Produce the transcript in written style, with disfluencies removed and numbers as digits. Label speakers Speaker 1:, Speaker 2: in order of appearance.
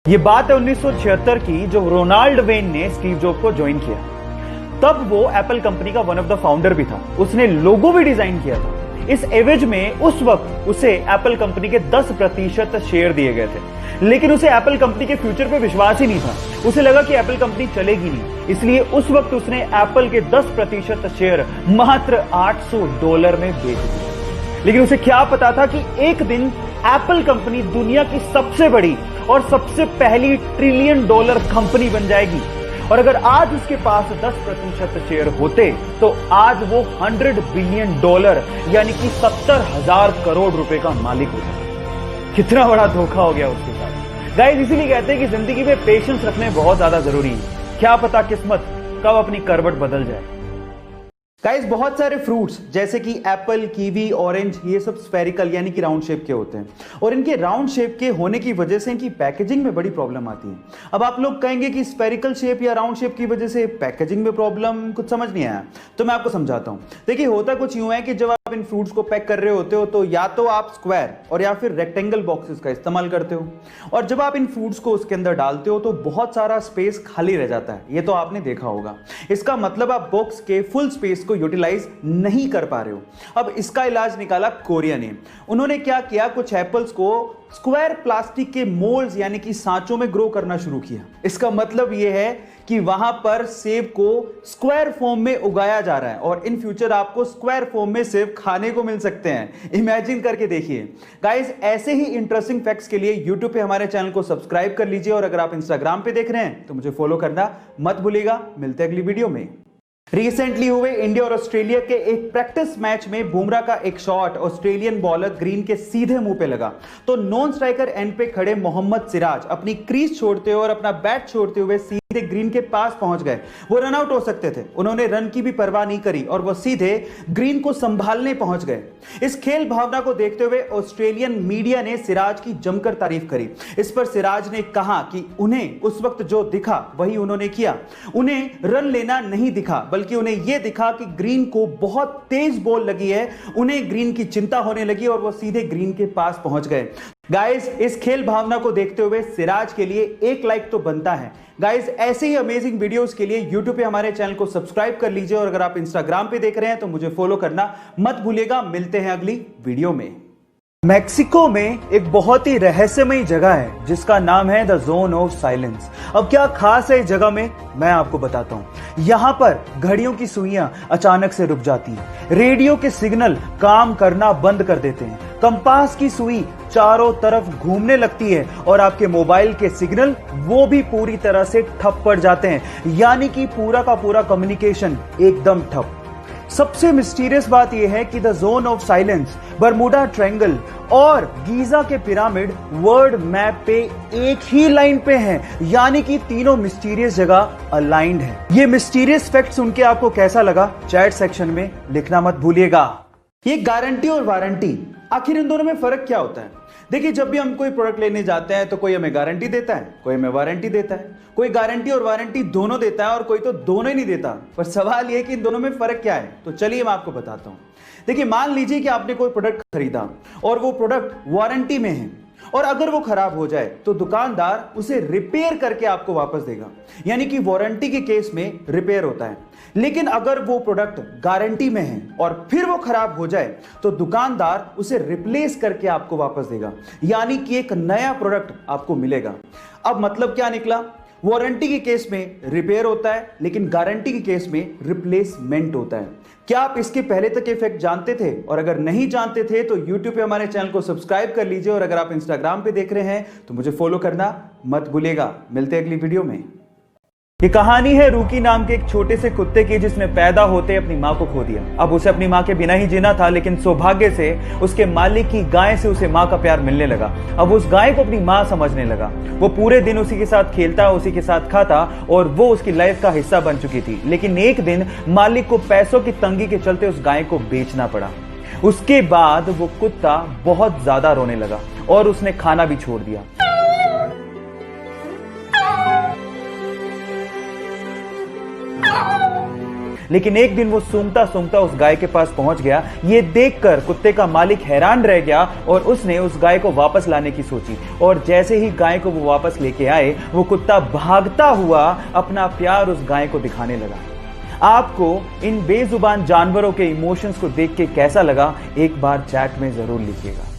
Speaker 1: ये बात है 1976 की, जो रोनाल्ड वेन ने स्टीव जॉब को ज्वाइन किया। तब वो एप्पल कंपनी का वन ऑफ द फाउंडर भी था। उसने लोगो भी डिजाइन किया था। इस एवज में उस वक्त उसे एप्पल कंपनी के 10% शेयर दिए गए थे, लेकिन उसे एप्पल कंपनी के फ्यूचर पे विश्वास ही नहीं था। उसे लगा कि एप्पल कंपनी चलेगी नहीं, इसलिए उस वक्त उसने एप्पल के 10% शेयर मात्र $800 में बेच दिए। लेकिन उसे क्या पता था कि एक दिन एप्पल कंपनी दुनिया की सबसे बड़ी और सबसे पहली $1 ट्रिलियन कंपनी बन जाएगी। और अगर आज उसके पास 10% शेयर होते तो आज वो $100 बिलियन यानी कि 70,000 करोड़ रुपए का मालिक होता। कितना बड़ा धोखा हो गया उसके साथ। गाइस, इसीलिए कहते हैं कि जिंदगी में पेशेंस रखने बहुत ज्यादा जरूरी है। क्या पता किस्मत कब अपनी करवट बदल जाए। गाइस, बहुत सारे फ्रूट्स जैसे कि एप्पल, कीवी, ऑरेंज, ये सब स्फेरिकल यानी कि राउंड शेप के होते हैं, और इनके राउंड शेप के होने की वजह से इनकी पैकेजिंग में बड़ी प्रॉब्लम आती है। अब आप लोग कहेंगे कि स्फेरिकल शेप या राउंड शेप की वजह से पैकेजिंग में प्रॉब्लम, कुछ समझ नहीं आया, तो मैं आपको समझाता हूं। देखिए, होता कुछ यूं है कि जब आप इन फ्रूट्स को पैक कर रहे होते हो तो या तो आप स्क्वायर और या फिर रेक्टेंगल बॉक्सेस का इस्तेमाल करते हो, और जब आप इन फ्रूट्स को उसके अंदर डालते हो तो बहुत सारा स्पेस खाली रह जाता है। ये तो आपने देखा होगा। इसका मतलब आप बॉक्स के फुल स्पेस को यूटिलाइज नहीं कर पा रहे हो। अब इसका इलाज निकाला कोरिया ने। उन्होंने क्या किया, कुछ एप्पल्स को स्क्वायर प्लास्टिक के मोल्ड्स यानी कि सांचों में ग्रो करना शुरू किया। इसका मतलब यह है कि वहां पर सेब को स्क्वायर फॉर्म में उगाया जा रहा है, और इन फ्यूचर आपको स्क्वायर फॉर्म में सेब खाने को मिल सकते हैं। इमेजिन करके देखिए। गाइस, ऐसे ही इंटरेस्टिंग फैक्ट्स के लिए यूट्यूब पे हमारे चैनल को सब्सक्राइब कर लीजिए, और अगर आप इंस्टाग्राम पे देख रहे हैं तो मुझे फॉलो करना मत भूलिएगा। मिलते हैं अगली वीडियो में। रिसेंटली हुए इंडिया और ऑस्ट्रेलिया के एक प्रैक्टिस मैच में बुमराह का एक शॉट ऑस्ट्रेलियन बॉलर ग्रीन के सीधे मुंह पे लगा, तो नॉन स्ट्राइकर एंड पे खड़े मोहम्मद सिराज अपनी क्रीज छोड़ते हुए और अपना बैट छोड़ते हुए सीधे ग्रीन के पास पहुंच गए। वो रन आउट हो सकते थे, उन्होंने रन की भी परवाह नहीं करी और वो सीधे ग्रीन को संभालने पहुंच गए। इस खेल भावना को देखते हुए ऑस्ट्रेलियन मीडिया ने सिराज की जमकर तारीफ करी। इस पर सिराज ने कहा कि उन्हें उस वक्त जो दिखा वही उन्होंने किया। उन्हें रन लेना नहीं दिखा, बल्कि उन्हें यह दिखा कि ग्रीन को बहुत तेज बॉल लगी है। उन्हें ग्रीन की चिंता होने लगी और वो सीधे ग्रीन के पास पहुंच गए। गाइस, इस खेल भावना को देखते हुए सिराज के लिए एक लाइक तो बनता है। गाइस, ऐसे ही अमेजिंग वीडियोस के लिए यूट्यूब पे हमारे चैनल को सब्सक्राइब कर लीजिए, और अगर आप इंस्टाग्राम पे देख रहे हैं तो मुझे फॉलो करना मत भूलिएगा। मिलते हैं अगली वीडियो में। मैक्सिको में एक बहुत ही रहस्यमयी जगह है जिसका नाम है द जोन ऑफ साइलेंस। अब क्या खास है इस जगह में, मैं आपको बताता हूं। यहां पर घड़ियों की सुइयां अचानक से रुक जाती हैं, रेडियो के सिग्नल काम करना बंद कर देते हैं, कंपास की सुई चारों तरफ घूमने लगती है, और आपके मोबाइल के सिग्नल वो भी पूरी तरह से ठप पड़ जाते हैं, यानी कि पूरा का पूरा कम्युनिकेशन एकदम ठप। सबसे मिस्टीरियस बात यह है कि the zone of silence, Bermuda triangle और गीजा के पिरामिड वर्ल्ड मैप पे एक ही लाइन पे हैं, यानी कि तीनों मिस्टीरियस जगह अलाइंड है। ये मिस्टीरियस फैक्ट सुन के आपको कैसा लगा, चैट सेक्शन में लिखना मत भूलिएगा। ये गारंटी और वारंटी, आखिर इन दोनों में फर्क क्या होता है? देखिए, जब भी हम कोई प्रोडक्ट लेने जाते हैं तो कोई हमें गारंटी देता है, कोई हमें वारंटी देता है। कोई गारंटी और वारंटी दोनों देता है और कोई तो दोनों ही नहीं देता। पर सवाल यह है कि इन दोनों में फर्क क्या है, तो चलिए मैं आपको बताता हूं। देखिए, मान लीजिए कि आपने कोई प्रोडक्ट खरीदा और वो प्रोडक्ट वारंटी में है, और अगर वो खराब हो जाए तो दुकानदार उसे रिपेयर करके आपको वापस देगा, यानी कि वारंटी के केस में रिपेयर होता है। लेकिन अगर वो प्रोडक्ट गारंटी में है और फिर वो खराब हो जाए तो दुकानदार उसे रिप्लेस करके आपको वापस देगा, यानी कि एक नया प्रोडक्ट आपको मिलेगा। अब मतलब क्या निकला, वारंटी के केस में रिपेयर होता है, लेकिन गारंटी के केस में रिप्लेसमेंट होता है। क्या आप इसके पहले तक ये फैक्ट जानते थे? और अगर नहीं जानते थे तो YouTube पे हमारे चैनल को सब्सक्राइब कर लीजिए, और अगर आप इंस्टाग्राम पे देख रहे हैं तो मुझे फॉलो करना मत भूलिएगा। मिलते हैं अगली वीडियो में। ये कहानी है रूकी नाम के एक छोटे से कुत्ते की, जिसने पैदा होते अपनी मां को खो दिया। अब उसे अपनी मां के बिना ही जीना था, लेकिन सौभाग्य से उसके मालिक की गाय से उसे मां का प्यार मिलने लगा। अब उस गाय को अपनी मां समझने लगा। वो पूरे दिन उसी के साथ खेलता, उसी के साथ खाता, और वो उसकी लाइफ का हिस्सा बन चुकी थी। लेकिन एक दिन मालिक को पैसों की तंगी के चलते उस गाय को बेचना पड़ा। उसके बाद वो कुत्ता बहुत ज्यादा रोने लगा और उसने खाना भी छोड़ दिया। लेकिन एक दिन वो सूंघता सूंघता उस गाय के पास पहुंच गया। ये देखकर कुत्ते का मालिक हैरान रह गया और उसने उस गाय को वापस लाने की सोची। और जैसे ही गाय को वो वापस लेके आए, वो कुत्ता भागता हुआ अपना प्यार उस गाय को दिखाने लगा। आपको इन बेजुबान जानवरों के इमोशंस को देख के कैसा लगा, एक बार चैट में जरूर लिखिएगा।